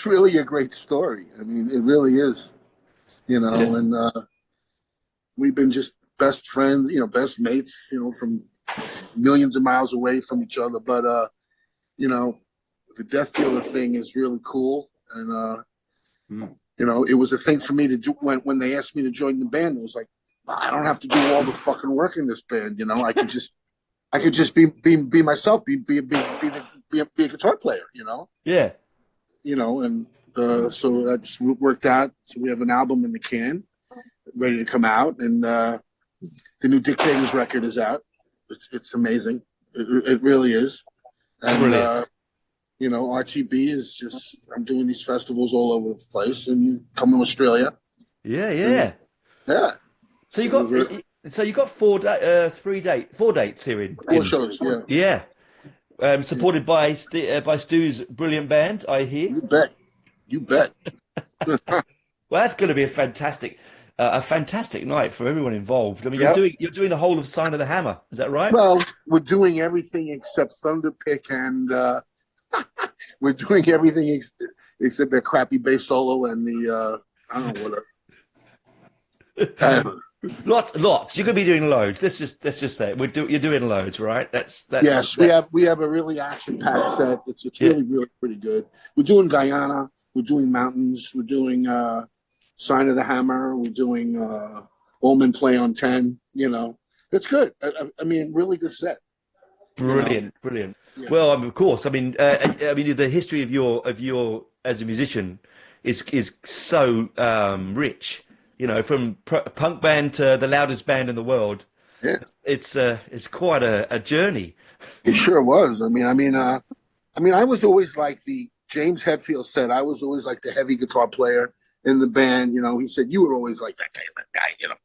it's really a great story. I mean, it really is. Yeah. And we've been just best friends, best mates, from millions of miles away from each other. But you know, the Death Dealer thing is really cool, and Mm. it was a thing for me to do when they asked me to join the band. It was like, I don't have to do all the fucking work in this band. I could just be myself, be a guitar player. Yeah. And so that's worked out. So we have an album in the can, ready to come out, and the new Dictator's record is out. It's amazing. It really is. And Brilliant. RTB is just, I'm doing these festivals all over the place, and you come to Australia, Yeah, and yeah. yeah, So you so got we're so you got four dates here four in shows. Yeah, yeah. yeah. Supported by by Stu's brilliant band, I hear. You bet. Well, that's going to be a fantastic night for everyone involved. I mean, Yeah. you're doing the whole of Sign of the Hammer, is that right? Well, we're doing everything except Thunderpick, and we're doing everything except the crappy bass solo and the I don't know what. I don't know. Lots. You're going to be doing loads. Let's just say it. You're doing loads, right? That's Yes, we that. have a really action packed set. It's Yeah. really pretty good. We're doing Guyana. We're doing mountains. We're doing Sign of the Hammer. We're doing Omen Play on 10. It's good. I mean, really good set. You know, Brilliant, brilliant. yeah, Well, of course. I mean, the history of your as a musician is so rich. From punk band to the loudest band in the world. yeah. It's quite a journey. It sure was. I mean, I was always like the James Hetfield said. I was always like the heavy guitar player in the band. He said you were always like that kind of guy.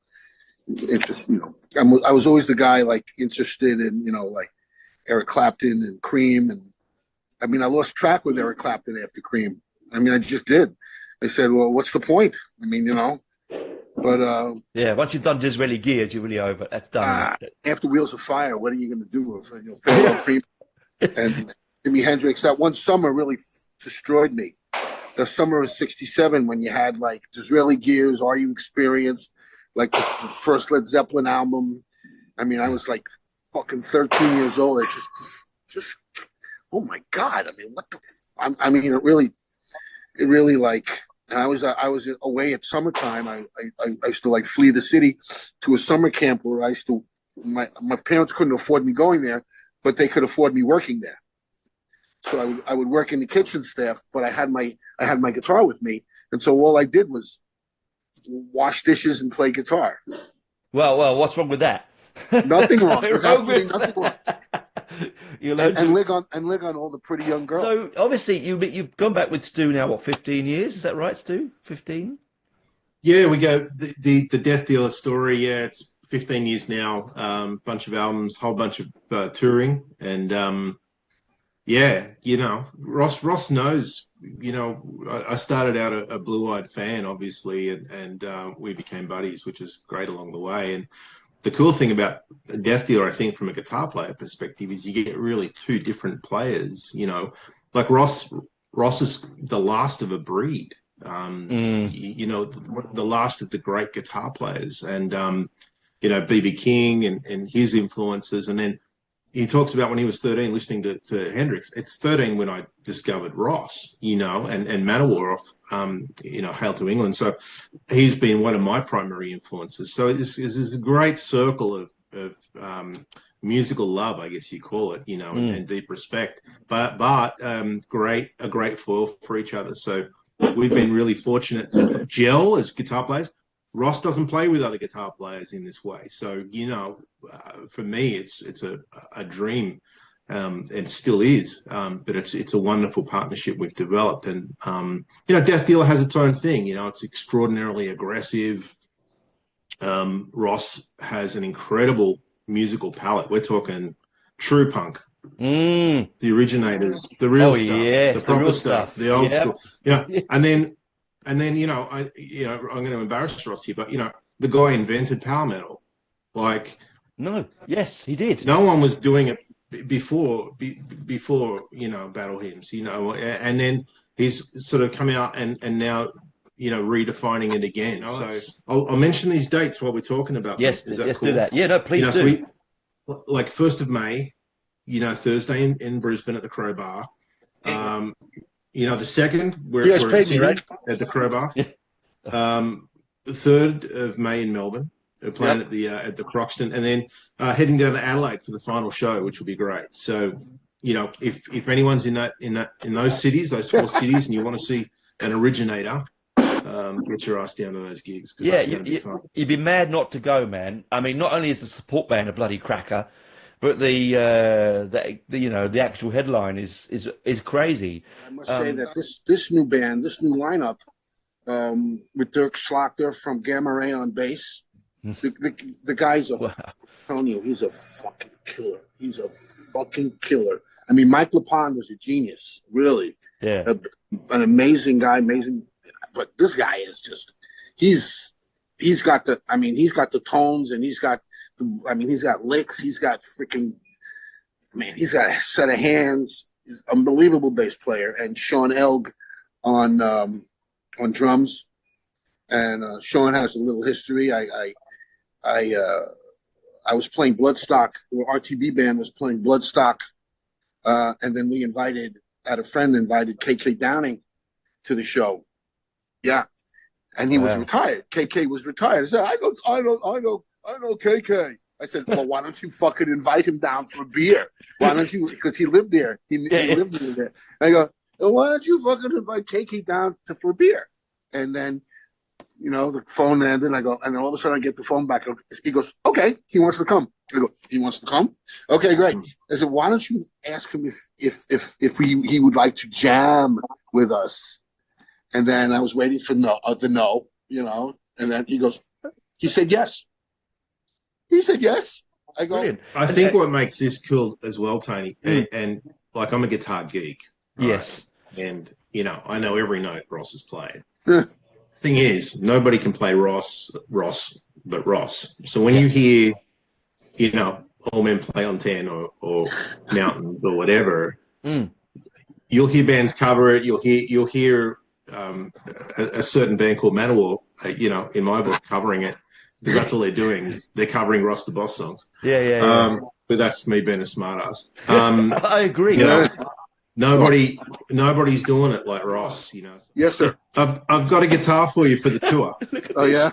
It's just I was always the guy like interested in like Eric Clapton and Cream, and I mean I lost track with Eric Clapton after Cream. I mean I just did. I said, well, what's the point? I mean, but Yeah, once you've done Disraeli Gears, you're really over. That's done. after Wheels of Fire, what are you going to do with Farewell Cream and Jimi Hendrix? That one summer really destroyed me. The summer of '67, when you had like Disraeli Gears, Are You Experienced, like the first Led Zeppelin album. I mean, I was like fucking 13 years old. I just, oh my god! I mean, what the? I mean, it really like. And I was away at summertime. I used to like flee the city to a summer camp where I used to. My parents couldn't afford me going there, but they could afford me working there. So I would work in the kitchen staff, but I had my guitar with me, and so all I did was wash dishes and play guitar. Well, what's wrong with that? Nothing wrong. Nothing There's wrong absolutely with nothing wrong. that. You learn And to. live on all the pretty young girls. So obviously you've gone back with Stu now, what, 15 years? Is that right, Stu? 15? Yeah, we go the Death Dealer story. Yeah, it's 15 years now. Bunch of albums, whole bunch of touring, and yeah, Ross knows. I started out a blue-eyed fan, obviously, and we became buddies, which was great along the way. And the cool thing about Death Dealer, I think, from a guitar player perspective, is you get really two different players. Like Ross is the last of a breed. Mm. The last of the great guitar players, and BB King and his influences, and then he talks about when he was 13 listening to Hendrix. It's 13 when I discovered Ross, and Manowar off, Hail to England. So he's been one of my primary influences. So it's a great circle of musical love, I guess you call it, and deep respect, but a great foil for each other. So we've been really fortunate to gel as guitar players. Ross doesn't play with other guitar players in this way. So, for me, it's a dream, and still is. But it's a wonderful partnership we've developed. And, Death Dealer has its own thing. It's extraordinarily aggressive. Ross has an incredible musical palette. We're talking true punk, Mm. the originators, the real Oh stuff, the yes, the proper real stuff, stuff. the old Yep. school. And then I'm going to embarrass Ross here, but the guy invented power metal. Like No. Yes, he did. no one was doing it before Battle Hymns. And then he's sort of come out and now, redefining it again. So I'll mention these dates while we're talking about Yes, them. Is that yes, cool? do that. Yeah, no, please do. So like 1st of May, Thursday in Brisbane at the Crowbar. The 2nd, we're in Sydney, right? At the Crowbar. The 3rd of May in Melbourne. We're playing at the Croxton, and then heading down to Adelaide for the final show, which will be great. So, if anyone's in those cities, those 4 cities, and you want to see an originator, get your ass down to those gigs. Yeah, you'd be mad not to go, man. I mean, not only is the support band a bloody cracker, but the actual headline is crazy. I must say that this new band, this new lineup, with Dirk Schlachter from Gamma Ray on bass, the guy's I'm telling you, he's a fucking killer. He's a fucking killer. I mean, Mike LePond was a genius, really. Yeah, an amazing guy, but this guy is just he's got the tones, and he's got licks, he's got he's got a set of hands. He's an unbelievable bass player, and Sean Elg on drums. And Sean has a little history. I was playing Bloodstock. The RTB band was playing Bloodstock, and then a friend invited KK Downing to the show. Yeah, and he was retired. KK was retired. I said, I know KK. I said, well, why don't you fucking invite him down for a beer? Why don't you? Because he lived there. He lived there. I go, well, why don't you fucking invite KK down for a beer? And then, the phone ended. I go, and then all of a sudden I get the phone back. He goes, okay, he wants to come. I go, he wants to come? Okay, great. I said, why don't you ask him if he would like to jam with us? And then I was waiting for the no, and then he said yes. He said yes. I go, brilliant. I think what makes this cool as well, Tony, and like I'm a guitar geek. Right? Yes. And, I know every note Ross has played. Thing is, nobody can play Ross but Ross. So when you hear, All Men Play on 10 or Mountains or whatever, you'll hear bands cover it. You'll hear a certain band called Manowar, in my book, covering it, because that's all they're doing is they're covering Ross the Boss songs. Yeah. But that's me being a smartass. I agree. Nobody's doing it like Ross. Yes, sir. I've got a guitar for you for the tour. Oh yeah.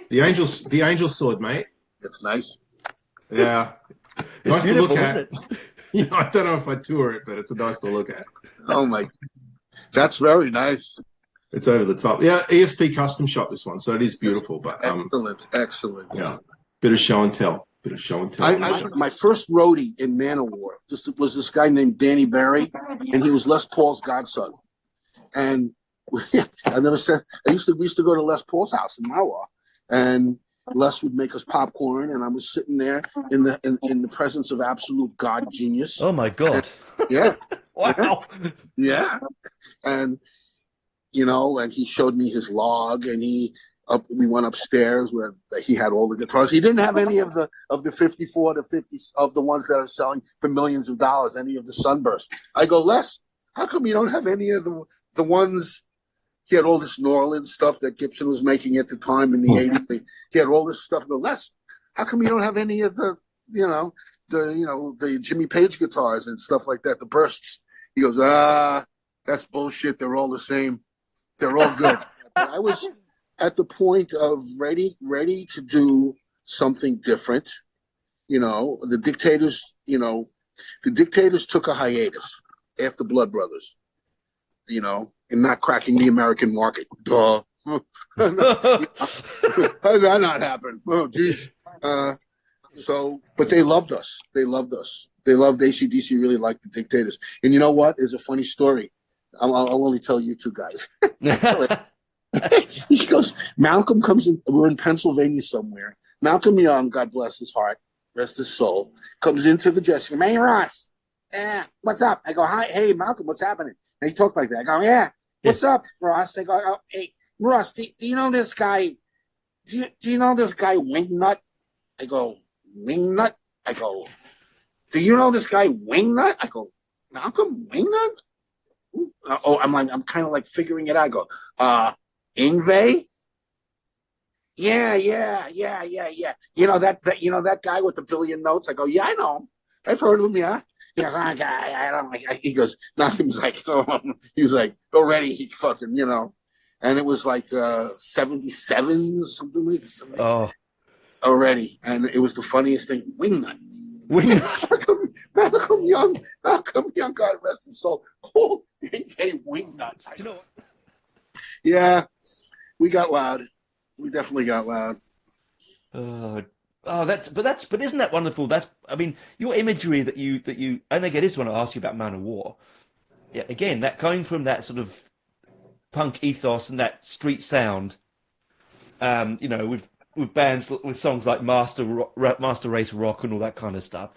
The Angel Sword, mate. It's nice. Yeah. It's nice to look at. Isn't it? I don't know if I tour it, but it's nice to look at. Oh my, that's very nice. It's over the top. Yeah, ESP custom shop, this one, so it is beautiful. But excellent. Yeah, bit of show and tell. My first roadie in Manowar was this guy named Danny Barry, and he was Les Paul's godson. And I never said we used to go to Les Paul's house in Manowar, and Les would make us popcorn, and I was sitting there in the presence of absolute God genius. Oh my God! Yeah. Wow. Yeah. And and he showed me his log, and we went upstairs where he had all the guitars. He didn't have any of the 54 to 50 of the ones that are selling for millions of dollars, any of the Sunburst. I go, Les, how come you don't have any of the ones? He had all this New Orleans stuff that Gibson was making at the time in the 80s. He had all this stuff. I go, Les, how come you don't have any of the Jimmy Page guitars and stuff like that, the bursts? He goes, that's bullshit. They're all the same. They're all good. But I was at the point of ready to do something different. The Dictators took a hiatus after Blood Brothers, and not cracking the American market. Duh. How did that not happen? Oh, geez. But they loved us. They loved AC/DC, really liked the Dictators. And you know what? It's a funny story. I'll only tell you two guys. He goes, Malcolm comes in. We're in Pennsylvania somewhere. Malcolm Young, God bless his heart, rest his soul, comes into the dressing room. Hey, Ross, what's up? I go, hi, hey, Malcolm, what's happening? And he talked like that. I go, yeah, what's up, Ross? I go, oh, hey, Ross, do you know this guy? Do you know this guy Wingnut? I go, Wingnut? I go, do you know this guy Wingnut? I go, Malcolm Wingnut? I'm kind of like figuring it out. I go, Ingve? Yeah. That guy with the billion notes? I go, yeah, I know him. I've heard of him, yeah. He goes, I don't like. He goes, Malcolm's like, he was like, already, he fucking, and it was like 77, something like that. Oh, already, and it was the funniest thing. Wingnut. Malcolm Young, God rest his soul, called Ingve Wingnut. You know what? Yeah, we got loud. We definitely got loud. But isn't that wonderful? Your imagery that you and again, this is when I ask you about Manowar. Yeah, again, that coming from that sort of punk ethos and that street sound. With bands with songs like Master Race Rock and all that kind of stuff,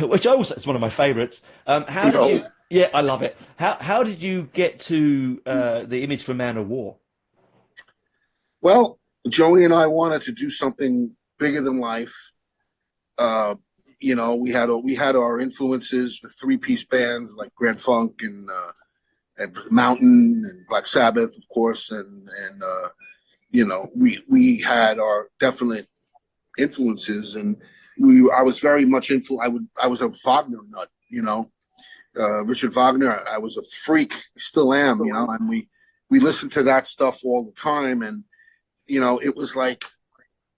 which also is one of my favorites. How did you? Yeah, I love it. How did you get to the image for Manowar? Well, Joey and I wanted to do something bigger than life. We had our influences with three-piece bands like Grand Funk and Mountain and Black Sabbath, of course, and we had our definite influences, and I was very much I was a Wagner nut, Richard Wagner. I was a freak, still am, and we listened to that stuff all the time, and it was like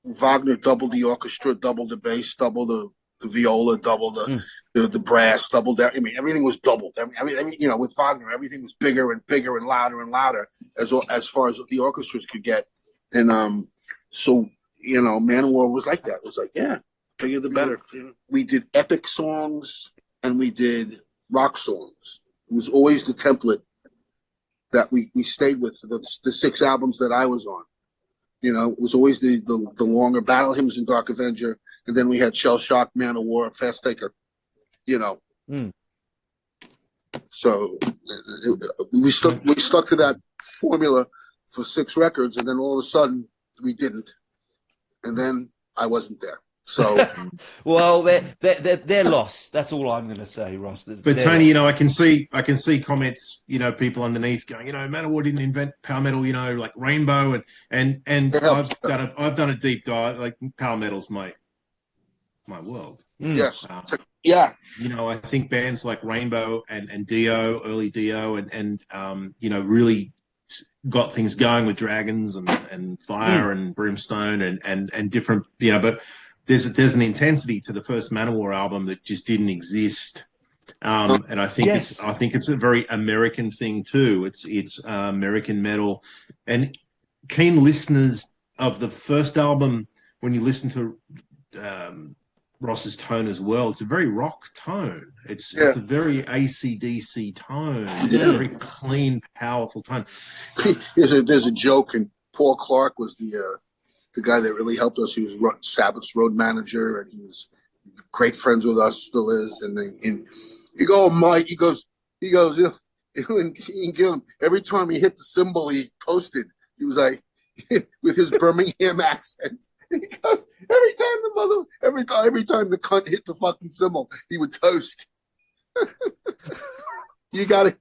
Wagner doubled the orchestra, doubled the bass, doubled the viola, doubled the brass, doubled that. I mean, everything was doubled. With Wagner, everything was bigger and bigger and louder as far as the orchestras could get. And so Manowar was like that. It was like, yeah, bigger the better. We did epic songs and we did rock songs. It was always the template that we stayed with for the 6 albums that I was on. It was always the longer Battle Hymns and Dark Avenger, and then we had Shell Shock, Manowar, Fast Taker. So we stuck to that formula for 6 records, and then all of a sudden we didn't, and then I wasn't there. So, well, they're lost. That's all I'm going to say, Ross. But Tony, I can see comments, people underneath going, Manowar didn't invent power metal, like Rainbow, and I've done a deep dive. Like power metal's my world. Yes, yeah. I think bands like Rainbow and Dio, early Dio, and really got things going with dragons and fire and brimstone and different, but there's an intensity to the first Manowar album that just didn't exist. And I think it's a very American thing too. It's American metal, and keen listeners of the first album, when you listen to Ross's tone as well, it's a very rock tone. It's a very AC/DC tone. It's a very clean, powerful tone. There's a joke, and Paul Clark was the guy that really helped us. He was Sabbath's road manager, and he was great friends with us, still is. And he goes, Mike, he goes, every time he hit the cymbal he posted, he was like, with his Birmingham accent. He goes, every time the cunt hit the fucking cymbal, he would toast. You gotta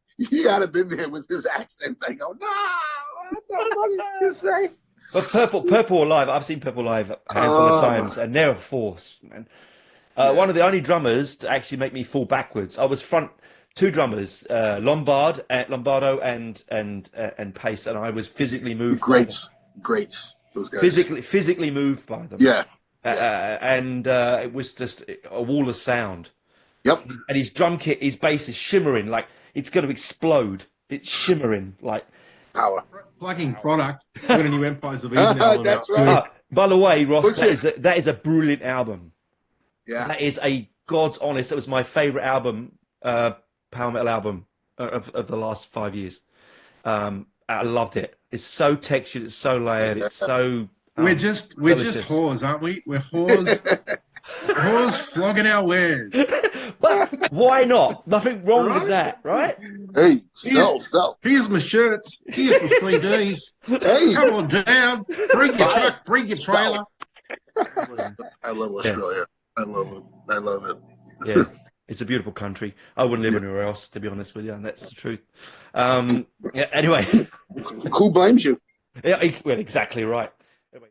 been there with his accent. I go, no, you say. But Purple Live, I've seen Purple Live a handful of times, and they're a force, man. One of the only drummers to actually make me fall backwards. I was front 2 drummers, Lombardo and Pace, and I was physically moved. Greats, those guys. Physically moved by them. Yeah. And it was just a wall of sound. Yep. And his drum kit, his bass is shimmering like it's going to explode. It's shimmering like power. Plugging product. Got a new Empires of Eden album. That's right. By the way, Ross, that is a brilliant album. Yeah. That is a God's honest. That was my favorite album, power metal album of the last 5 years. I loved it. It's so textured. It's so layered. It's so. We're just whores, aren't we? We're whores. Whores flogging our wares. But why not? Nothing wrong with that, right? Hey, sell. Here's my shirts. Here's my CDs. Hey, come on down. Bring your truck. Bring your trailer. I love Yeah, Australia. I love it. I love it. yeah. It's a beautiful country. I wouldn't live anywhere else, to be honest with you, and that's the truth. Yeah, anyway. Who blames you? Yeah, well, exactly right. Anyway.